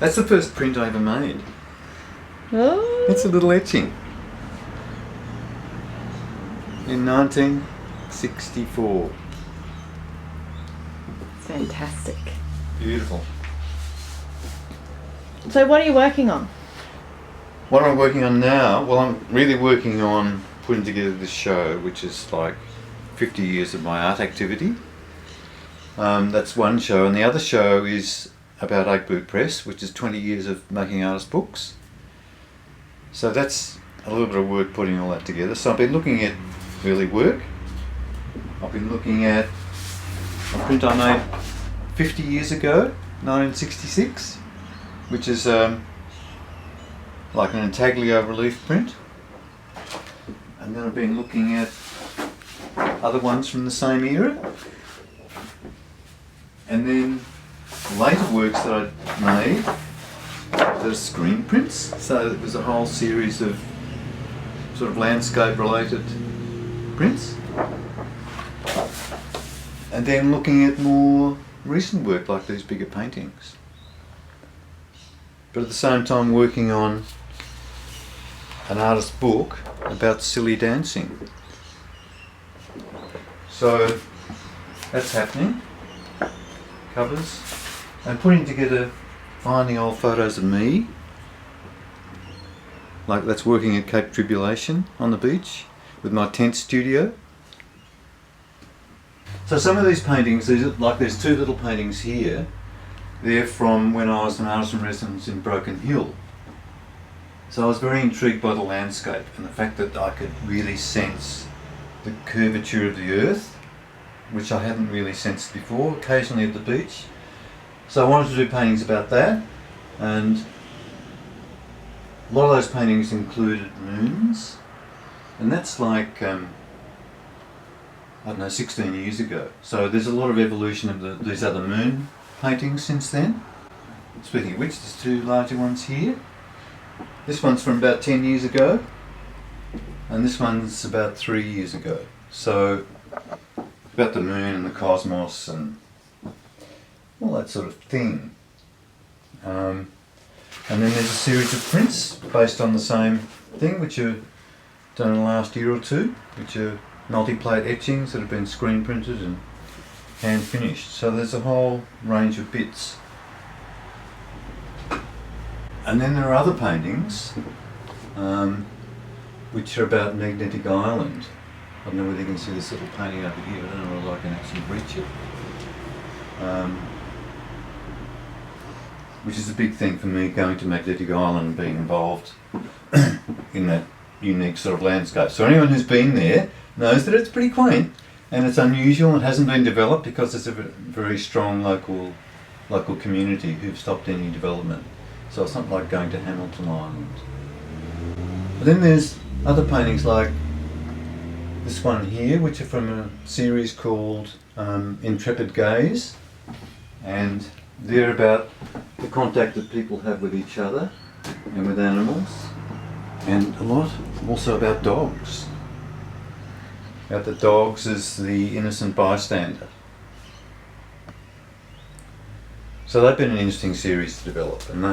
That's the first print I ever made. Oh. It's a little etching. In 1964. It's fantastic. Beautiful. So what are you working on? What am I working on now? Well, I'm really working on putting together this show, which is like 50 years of my art activity. That's one show, and the other show is about Oak Boot Press, which is 20 years of making artist books. So that's a little bit of work putting all that together. So I've been looking at early work. I've been looking at a print I made 50 years ago, 1966, which is like an intaglio relief print. And then I've been looking at other ones from the same era. And then later works that I made, the screen prints. So it was a whole series of sort of landscape related prints. And then looking at more recent work like these bigger paintings. But at the same time working on an artist's book about silly dancing. So that's happening. Covers. And putting together, finding old photos of me. Like that's working at Cape Tribulation on the beach with my tent studio. So some of these paintings, there's two little paintings here. They're from when I was an artist in residence in Broken Hill. So I was very intrigued by the landscape and the fact that I could really sense the curvature of the earth, which I hadn't really sensed before, occasionally at the beach. So I wanted to do paintings about that, and a lot of those paintings included moons, and that's like, I don't know, 16 years ago. So there's a lot of evolution of these other moon paintings since then. Speaking of which, there's two larger ones here. This one's from about 10 years ago, and this one's about 3 years ago. So, about the moon and the cosmos and all that sort of thing. And then there's a series of prints based on the same thing, which are done in the last year or two, which are multi-plate etchings that have been screen printed and hand finished. So there's a whole range of bits. And then there are other paintings which are about Magnetic Island. I don't know whether you can see this little painting over here. I don't know whether I can actually reach it. Which is a big thing for me, going to Magnetic Island and being involved in that unique sort of landscape. So anyone who's been there knows that it's pretty quaint and it's unusual. It hasn't been developed because there's a very strong local community who've stopped any development. So it's not like going to Hamilton Island. But then there's other paintings like this one here, which are from a series called Intrepid Gaze, and they're about the contact that people have with each other and with animals, and a lot also about dogs. About the dogs as the innocent bystander. So they've been an interesting series to develop, and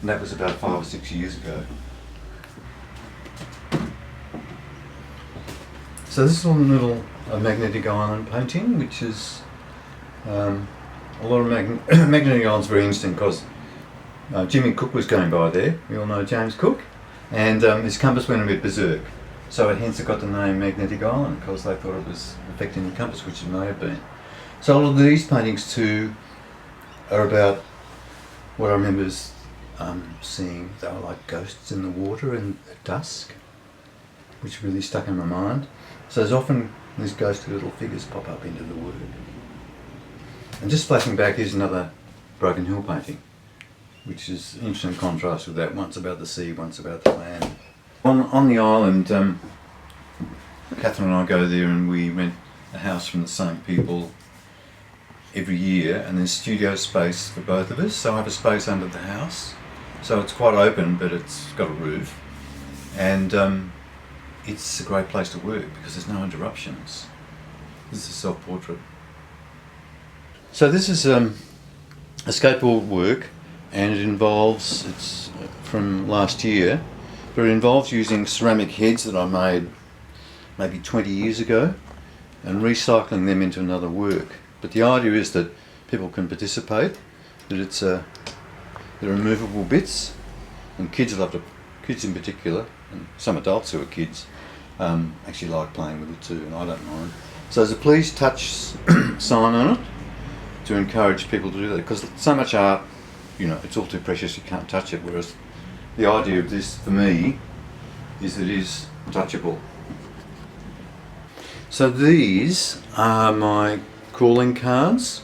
that was about 5 or 6 years ago. So this is one little Magnetic Island painting, which is a lot of Magnetic Island's very interesting because Jimmy Cook was going by there. We all know James Cook, and his compass went a bit berserk. So hence it got the name Magnetic Island because they thought it was affecting the compass, which it may have been. So all of these paintings too are about what I remember seeing. They were like ghosts in the water and at dusk, which really stuck in my mind. So there's often these ghostly little figures pop up into the work. And just flashing back, here's another Broken Hill painting, which is an interesting contrast with that. One's about the sea, one's about the land. On the island, Catherine and I go there and we rent a house from the same people every year, and there's studio space for both of us. So I have a space under the house, so it's quite open, but it's got a roof, and it's a great place to work because there's no interruptions. This is a self-portrait. So this is a skateboard work, and it's from last year, but it involves using ceramic heads that I made maybe 20 years ago and recycling them into another work. But the idea is that people can participate, that they're removable bits, and kids in particular, and some adults who are kids, actually like playing with it too, and I don't mind. So there's a please touch sign on it to encourage people to do that, because so much art, it's all too precious, you can't touch it, whereas the idea of this for me is that it is touchable. So these are my calling cards,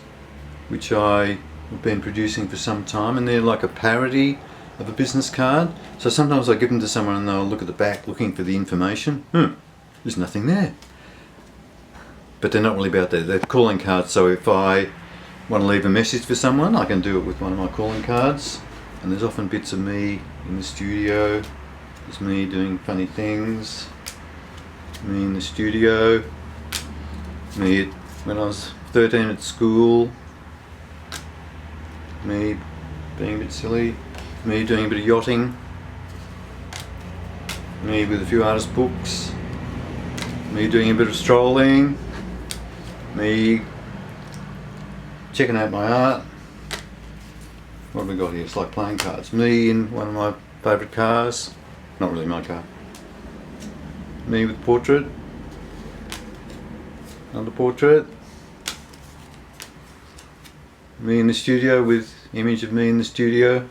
which I have been producing for some time, and they're like a parody of a business card. So sometimes I give them to someone and they'll look at the back looking for the information. There's nothing there. But they're not really about that. They're calling cards, so if I want to leave a message for someone, I can do it with one of my calling cards. And there's often bits of me in the studio. There's me doing funny things. Me in the studio. Me when I was 13 at school. Me being a bit silly. Me doing a bit of yachting. Me with a few artist books. Me doing a bit of strolling. Me checking out my art. What have we got here? It's like playing cards. Me in one of my favourite cars. Not really my car. Me with portrait. Another portrait. Me in the studio with image of me in the studio.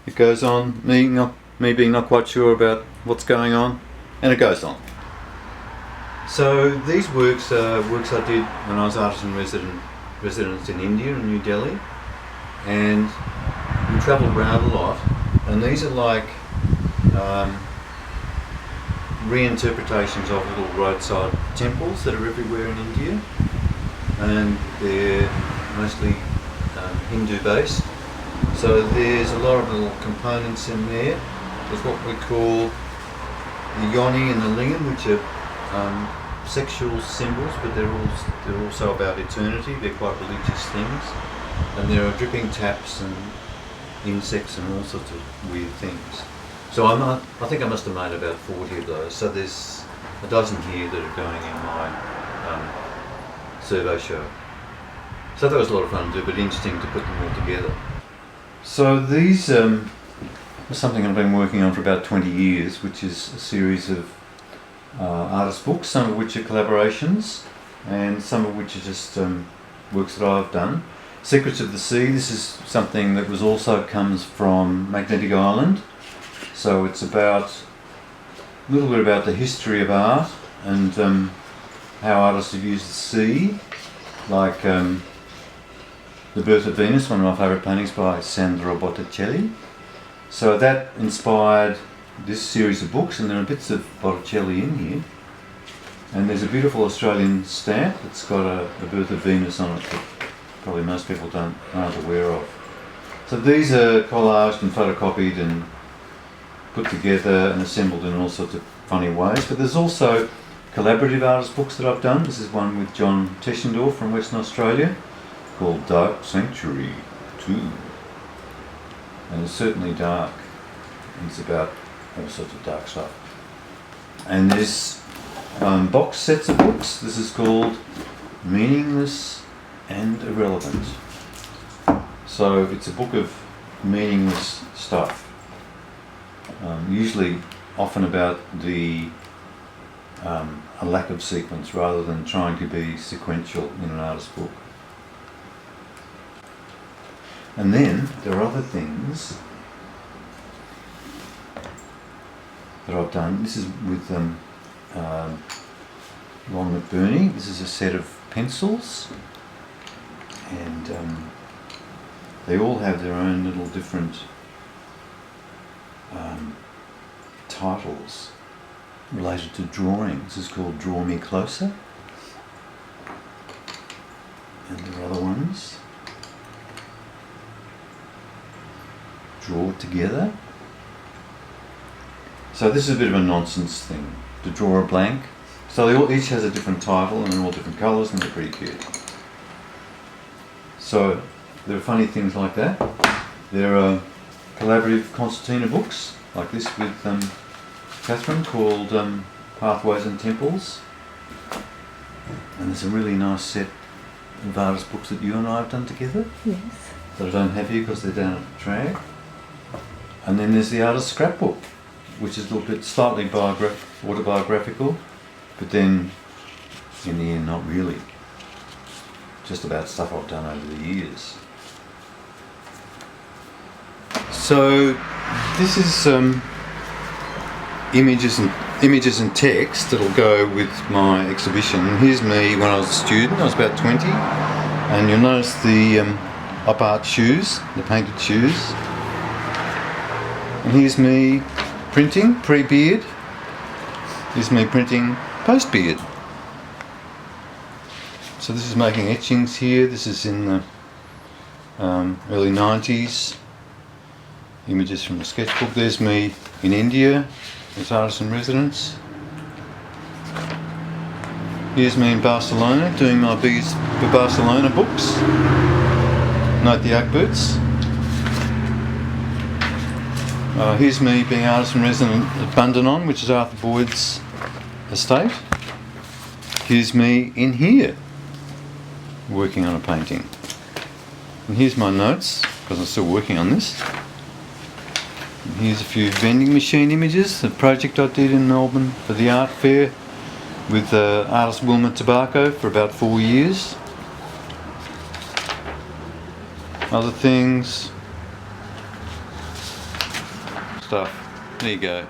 It goes on. Me being not quite sure about what's going on, and it goes on. So these works are works I did when I was artist in residence in India and New Delhi, and we travelled around a lot. And these are like reinterpretations of little roadside temples that are everywhere in India, and they're mostly Hindu based. So there's a lot of little components in there. There's what we call the yoni and the lingam, which are sexual symbols, but they're also about eternity. They're quite religious things, and there are dripping taps and insects and all sorts of weird things. So I think I must have made about 40 of those. So there's a dozen here that are going in my servo show. So that was a lot of fun to do, but interesting to put them all together. So these are something I've been working on for about 20 years, which is a series of artist books, some of which are collaborations and some of which are just works that I've done. Secrets of the Sea, this is something that also comes from Magnetic Island. So it's about a little bit about the history of art and how artists have used the sea, like The Birth of Venus, one of my favourite paintings by Sandro Botticelli. So that inspired this series of books, and there are bits of Botticelli in here. And there's a beautiful Australian stamp that's got a Birth of Venus on it that probably most people aren't aware of. So these are collaged and photocopied and put together and assembled in all sorts of funny ways. But there's also collaborative artist books that I've done. This is one with John Teschendorf from Western Australia called Dark Sanctuary 2. And it's certainly dark. And it's about all sorts of dark stuff. And there's box sets of books. This is called Meaningless and Irrelevant. So it's a book of meaningless stuff. Usually often about a lack of sequence rather than trying to be sequential in an artist book. And then there are other things that I've done. This is with Ron McBurney. This is a set of pencils, and they all have their own little different titles related to drawing. This is called Draw Me Closer, and there are other ones. Draw Together. So this is a bit of a nonsense thing, to draw a blank. So they each has a different title and they're all different colours and they're pretty cute. So there are funny things like that. There are collaborative concertina books like this with Catherine called Pathways and Temples. And there's a really nice set of artist books that you and I have done together. Yes. That I don't have here because they're down at the drag. And then there's the artist scrapbook, which is a little bit slightly autobiographical, but then in the end not really. Just about stuff I've done over the years. So this is images and text that'll go with my exhibition. Here's me when I was a student. I was about 20, and you'll notice the op art shoes, the painted shoes. And here's me printing pre-beard. Here's me printing post-beard. So this is making etchings here. This is in the early 90s. Images from the sketchbook. There's me in India as artist in residence. Here's me in Barcelona doing my biggest Barcelona books. Note the Oak boots. Here's me being artist in residence at Bundanon, which is Arthur Boyd's estate. Here's me in here working on a painting. And here's my notes, because I'm still working on this. And here's a few vending machine images, a project I did in Melbourne for the art fair with artist Wilma Tobacco for about 4 years. Other things, stuff. There you go.